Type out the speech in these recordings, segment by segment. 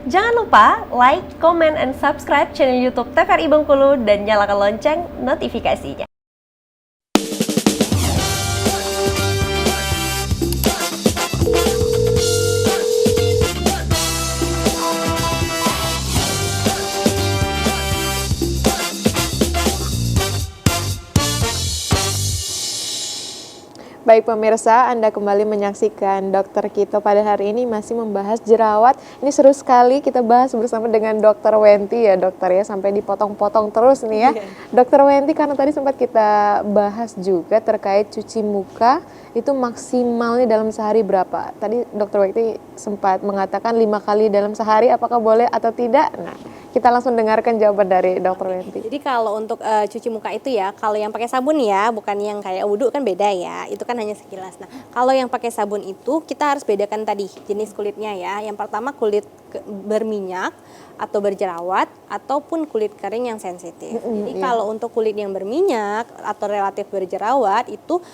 Jangan lupa like, comment, and subscribe channel YouTube TVRI Bengkulu dan nyalakan lonceng notifikasinya. Baik pemirsa, Anda kembali menyaksikan Dokter Kito pada hari ini masih membahas jerawat. Ini seru sekali kita bahas bersama dengan Dokter Wenti ya dokter ya, sampai dipotong-potong terus nih ya. Dokter Wenti, karena tadi sempat kita bahas juga terkait cuci muka, itu maksimalnya dalam sehari berapa? Tadi Dokter Wenti sempat mengatakan 5 kali dalam sehari, apakah boleh atau tidak? Nah, kita langsung dengarkan jawaban dari Dokter Wenti. Jadi kalau untuk cuci muka itu ya, kalau yang pakai sabun ya, bukan yang kayak wudhu kan beda ya. Itu kan hanya sekilas. Nah, kalau yang pakai sabun itu kita harus bedakan tadi jenis kulitnya ya. Yang pertama kulit berminyak atau berjerawat ataupun kulit kering yang sensitif. Jadi kalau untuk kulit yang berminyak atau relatif berjerawat itu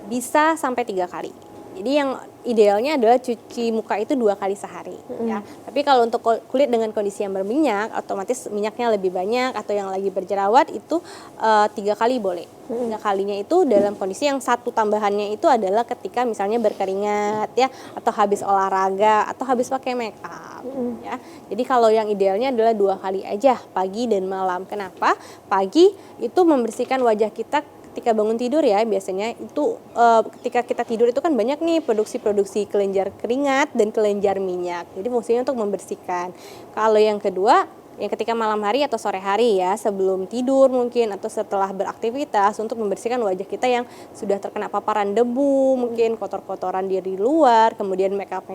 bisa sampai 3 kali. Jadi yang idealnya adalah cuci muka itu 2 kali sehari ya. Tapi kalau untuk kulit dengan kondisi yang berminyak, otomatis minyaknya lebih banyak, atau yang lagi berjerawat itu 3 kali boleh. 3 kalinya itu dalam kondisi yang satu tambahannya itu adalah ketika misalnya berkeringat ya, atau habis olahraga, atau habis pakai make up ya. Jadi kalau yang idealnya adalah 2 kali aja, pagi dan malam. Kenapa? Pagi itu membersihkan wajah kita ketika bangun tidur ya, biasanya itu ketika kita tidur itu kan banyak nih produksi kelenjar keringat dan kelenjar minyak. Jadi fungsinya untuk membersihkan. Kalau yang kedua, yang ketika malam hari atau sore hari ya, sebelum tidur mungkin atau setelah beraktivitas, untuk membersihkan wajah kita yang sudah terkena paparan debu, mungkin kotor-kotoran dari luar, kemudian make up.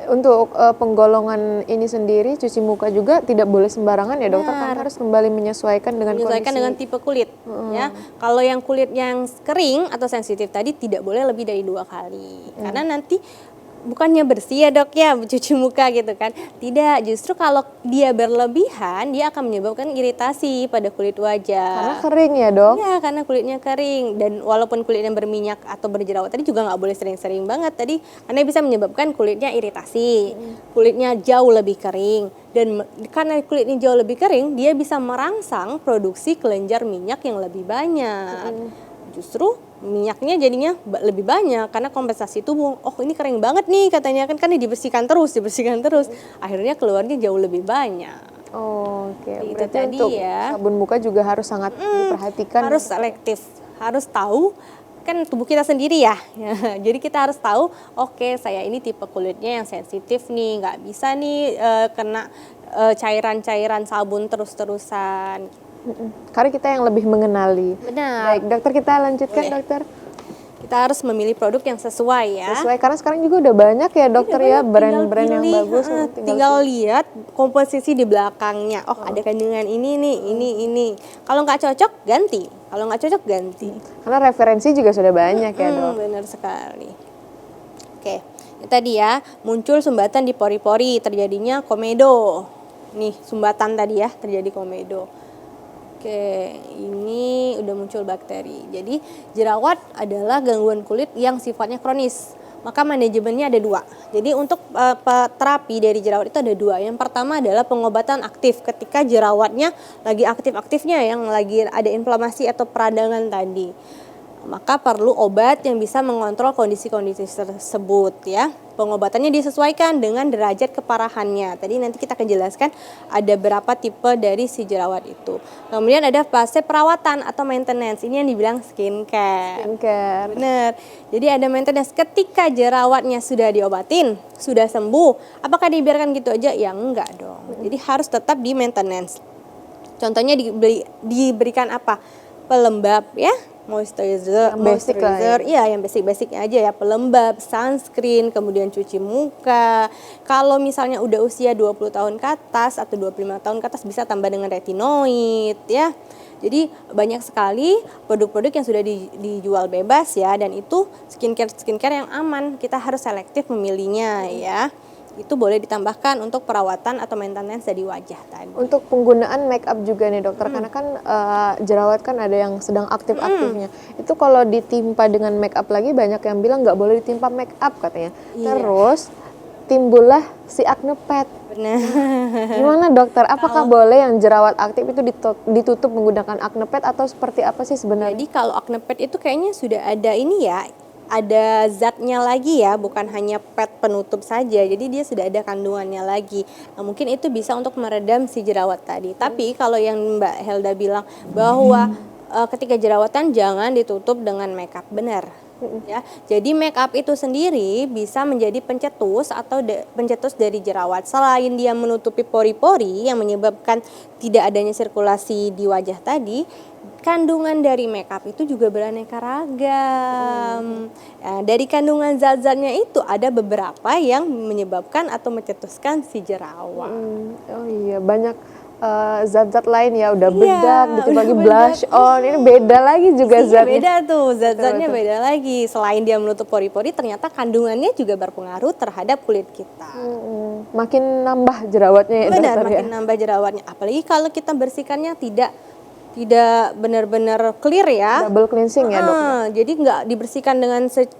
Untuk penggolongan ini sendiri, cuci muka juga tidak boleh sembarangan ya dokter, kan harus kembali menyesuaikan dengan dengan tipe kulit ya. Kalau yang kulit yang kering atau sensitif tadi tidak boleh lebih dari 2 kali. Karena nanti bukannya bersih ya dok ya cuci muka gitu kan. Tidak, justru kalau dia berlebihan dia akan menyebabkan iritasi pada kulit wajah. Karena kering ya dok? Iya, karena kulitnya kering. Dan walaupun kulitnya berminyak atau berjerawat tadi juga nggak boleh sering-sering banget tadi, karena bisa menyebabkan kulitnya iritasi, kulitnya jauh lebih kering. Dan karena kulitnya jauh lebih kering, dia bisa merangsang produksi kelenjar minyak yang lebih banyak. Justru minyaknya jadinya lebih banyak karena kompensasi tubuh. Oh ini kering banget nih katanya, kan dibersihkan terus. Akhirnya keluarnya jauh lebih banyak. Oke. Itu Berarti tadi untuk ya. sabun muka juga harus sangat diperhatikan. Harus selektif, harus tahu kan tubuh kita sendiri ya. Jadi kita harus tahu, oke, saya ini tipe kulitnya yang sensitif nih, nggak bisa nih kena cairan-cairan sabun terus-terusan. Karena kita yang lebih mengenali. Benar. Baik dokter, kita lanjutkan. Boleh. Dokter. Kita harus memilih produk yang sesuai ya. Sesuai, karena sekarang juga udah banyak ya dokter ya, brand-brand yang bagus. Tinggal lihat komposisi di belakangnya. Oh ada kandungan ini nih, ini. Kalau nggak cocok ganti. Kalau nggak cocok ganti. Karena referensi juga sudah banyak ya dok. Benar sekali. Oke, ini tadi ya, muncul sumbatan di pori-pori, terjadinya komedo. Nih sumbatan tadi ya, terjadi komedo. Oke, ini udah muncul bakteri. Jadi jerawat adalah gangguan kulit yang sifatnya kronis. Maka manajemennya ada 2. Jadi untuk terapi dari jerawat itu ada 2. Yang pertama adalah pengobatan aktif ketika jerawatnya lagi aktif-aktifnya, yang lagi ada inflamasi atau peradangan tadi. Maka perlu obat yang bisa mengontrol kondisi-kondisi tersebut ya. Pengobatannya disesuaikan dengan derajat keparahannya. Tadi nanti kita akan jelaskan ada berapa tipe dari si jerawat itu. Kemudian ada fase perawatan atau maintenance. Ini yang dibilang skincare. Bener. Jadi ada maintenance ketika jerawatnya sudah diobatin, sudah sembuh. Apakah dibiarkan gitu aja? Ya enggak dong. Jadi harus tetap di maintenance. Contohnya diberikan apa? Pelembab ya. Moisturizer, iya yang basic-basicnya aja ya, pelembab, sunscreen, kemudian cuci muka. Kalau misalnya udah usia 20 tahun ke atas atau 25 tahun ke atas bisa tambah dengan retinoid ya. Jadi banyak sekali produk-produk yang sudah dijual bebas ya, dan itu skincare yang aman. Kita harus selektif memilihnya ya. Itu boleh ditambahkan untuk perawatan atau maintenance dari wajah tadi. Untuk penggunaan make up juga nih dokter, karena kan jerawat kan ada yang sedang aktif-aktifnya. Itu kalau ditimpa dengan make up lagi, banyak yang bilang nggak boleh ditimpa make up katanya. Terus timbullah si acne pad. Benar. Gimana dokter? Apakah boleh yang jerawat aktif itu ditutup menggunakan acne pad atau seperti apa sih sebenarnya? Jadi kalau acne pad itu kayaknya sudah ada ini ya, ada zatnya lagi ya, bukan hanya pad penutup saja. Jadi dia sudah ada kandungannya lagi. Nah, mungkin itu bisa untuk meredam si jerawat tadi. Tapi kalau yang Mbak Helda bilang bahwa ketika jerawatan jangan ditutup dengan makeup, benar. Ya, jadi make up itu sendiri bisa menjadi pencetus atau pencetus dari jerawat. Selain dia menutupi pori-pori yang menyebabkan tidak adanya sirkulasi di wajah tadi, kandungan dari make up itu juga beraneka ragam. Nah, dari kandungan zat-zatnya itu ada beberapa yang menyebabkan atau mencetuskan si jerawat. Oh iya, banyak zat-zat lain ya, udah Iya, bedak, ditambah lagi udah blush on, ini beda lagi juga Iya, zatnya. beda tuh, zat-zatnya Betul. beda lagi. Selain dia menutup pori-pori, ternyata kandungannya juga berpengaruh terhadap kulit kita. Makin nambah jerawatnya ya Benar, dokter ya. makin nambah jerawatnya. Apalagi kalau kita bersihkannya tidak benar-benar clear ya. Double cleansing ya dok. Jadi nggak dibersihkan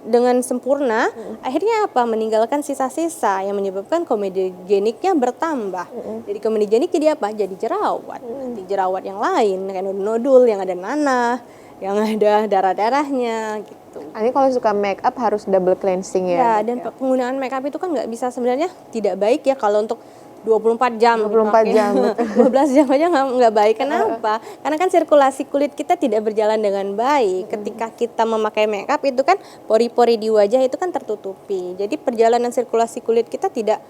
dengan sempurna. Akhirnya apa? Meninggalkan sisa-sisa yang menyebabkan komedogeniknya bertambah. Jadi komedogenik jadi apa? Jadi jerawat. Nanti jerawat yang lain kayak nodul-nodul yang ada nanah, yang ada darah-darahnya gitu. Ini kalau suka make up harus double cleansing ya. Ya, dok, dan penggunaan make up itu kan nggak bisa sebenarnya tidak baik ya kalau untuk 24 jam 24 dipakai. jam, 12 jam aja nggak baik. Kenapa? Karena kan sirkulasi kulit kita tidak berjalan dengan baik. Ketika kita memakai make up itu kan pori-pori di wajah itu kan tertutupi. Jadi perjalanan sirkulasi kulit kita tidak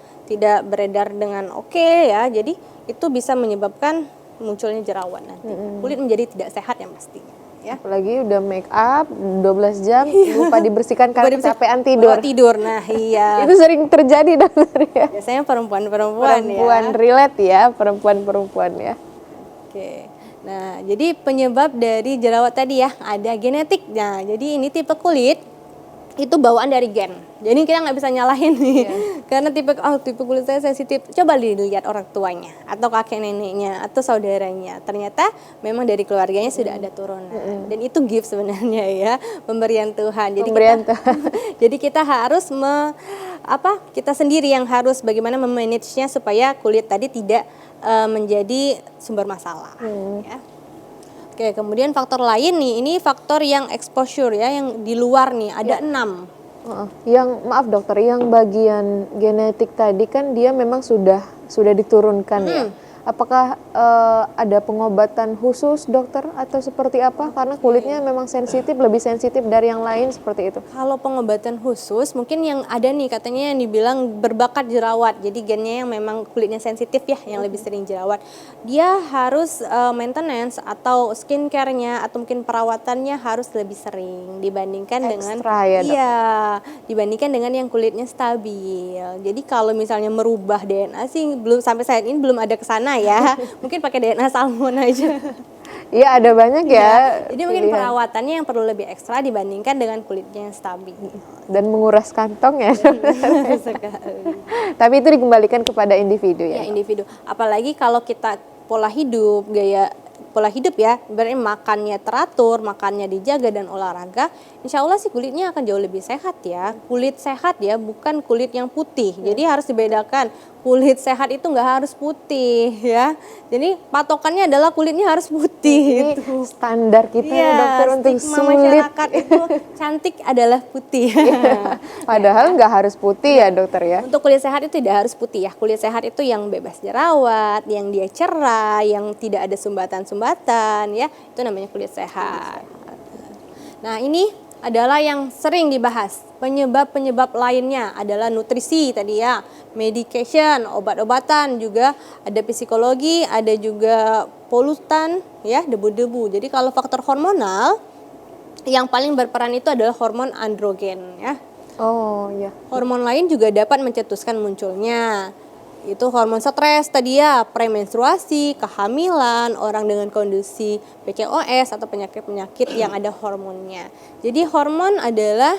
beredar dengan oke ya. Jadi itu bisa menyebabkan munculnya jerawat nanti. Kulit menjadi tidak sehat yang pastinya. Ya. Apalagi udah make up 12 jam lupa dibersihkan karena kecapean tidur. Tidur, nah iya. Itu sering terjadi dokter ya. Biasanya perempuan-perempuan ya. Perempuan relate ya, perempuan-perempuan ya. Oke. Nah, jadi penyebab dari jerawat tadi ya, ada genetik. Nah, jadi ini tipe kulit itu bawaan dari gen. Jadi kita nggak bisa nyalahin nih. Karena tipe kulit saya sensitif. Coba dilihat orang tuanya atau kakek neneknya atau saudaranya. Ternyata memang dari keluarganya sudah ada turunan. Dan itu gift sebenarnya ya, pemberian Tuhan. Jadi jadi kita harus kita sendiri yang harus bagaimana memanagenya supaya kulit tadi tidak menjadi sumber masalah ya. Oke, kemudian faktor lain nih, ini faktor yang exposure ya, yang di luar nih, ada 6. Yang maaf dokter, yang bagian genetik tadi kan dia memang sudah diturunkan ya. Apakah ada pengobatan khusus dokter atau seperti apa? Karena kulitnya memang sensitif, lebih sensitif dari yang lain seperti itu. Kalau pengobatan khusus mungkin yang ada nih katanya yang dibilang berbakat jerawat. Jadi gennya yang memang kulitnya sensitif ya, yang lebih sering jerawat. Dia harus maintenance atau skincare-nya atau mungkin perawatannya harus lebih sering dibandingkan Ekstra ya, dok? dibandingkan dengan yang kulitnya stabil. Jadi kalau misalnya merubah DNA sih belum sampai saat ini belum ada kesana ya. Mungkin pakai DNA salmon aja. Iya, ada banyak ya. Jadi mungkin perawatannya yang perlu lebih ekstra dibandingkan dengan kulitnya yang stabil. Dan menguras kantong ya. Tapi itu dikembalikan kepada individu ya. Ya, individu. Apalagi kalau kita pola hidup ya, berarti makannya teratur, makannya dijaga dan olahraga, insya Allah sih kulitnya akan jauh lebih sehat ya. Kulit sehat ya, bukan kulit yang putih. Jadi harus dibedakan. Kulit sehat itu nggak harus putih ya. Jadi patokannya adalah kulitnya harus putih. Ini standar kita ya, dokter untuk stigma sulit. masyarakat itu cantik adalah putih. Padahal nggak harus putih ya dokter ya. Untuk kulit sehat itu tidak harus putih ya. Kulit sehat itu yang bebas jerawat, yang dia cerah, yang tidak ada sumbatan-sumbatan ya. Itu namanya kulit sehat. Nah, ini adalah yang sering dibahas. Penyebab-penyebab lainnya adalah nutrisi tadi ya, medication, obat-obatan, juga ada psikologi, ada juga polutan ya, debu-debu. Jadi kalau faktor hormonal yang paling berperan itu adalah hormon androgen ya. Oh iya. Hormon lain juga dapat mencetuskan munculnya. Itu hormon stres tadi ya, premenstruasi, kehamilan, orang dengan kondisi PCOS atau penyakit-penyakit yang ada hormonnya. Jadi hormon adalah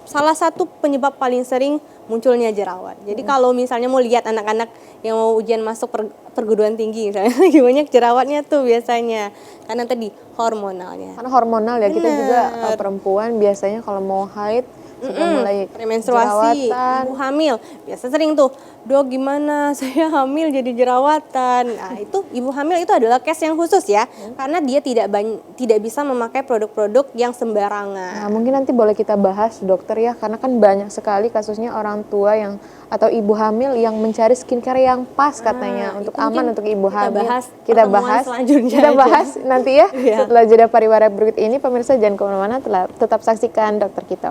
salah satu penyebab paling sering munculnya jerawat. Jadi kalau misalnya mau lihat anak-anak yang mau ujian masuk perguruan tinggi misalnya, lagi banyak jerawatnya tuh biasanya. Karena tadi hormonalnya. Karena hormonal ya, kita juga perempuan biasanya kalau mau haid sudah mulai premenstruasi, jerawatan. ibu hamil. Biasa sering tuh, "Dok, gimana saya hamil jadi jerawatan?" Nah, itu ibu hamil itu adalah case yang khusus ya. Karena dia tidak bisa memakai produk-produk yang sembarangan. Nah, mungkin nanti boleh kita bahas dokter ya, karena kan banyak sekali kasusnya orang tua yang atau ibu hamil yang mencari skincare yang pas katanya untuk itu aman mungkin untuk ibu kita hamil. bahas Kita pertemuan bahas, selanjutnya kita aja. bahas nanti ya Iya. setelah jeda pariwara berikut ini. Pemirsa jangan kemana-mana, tetap saksikan dokter kita.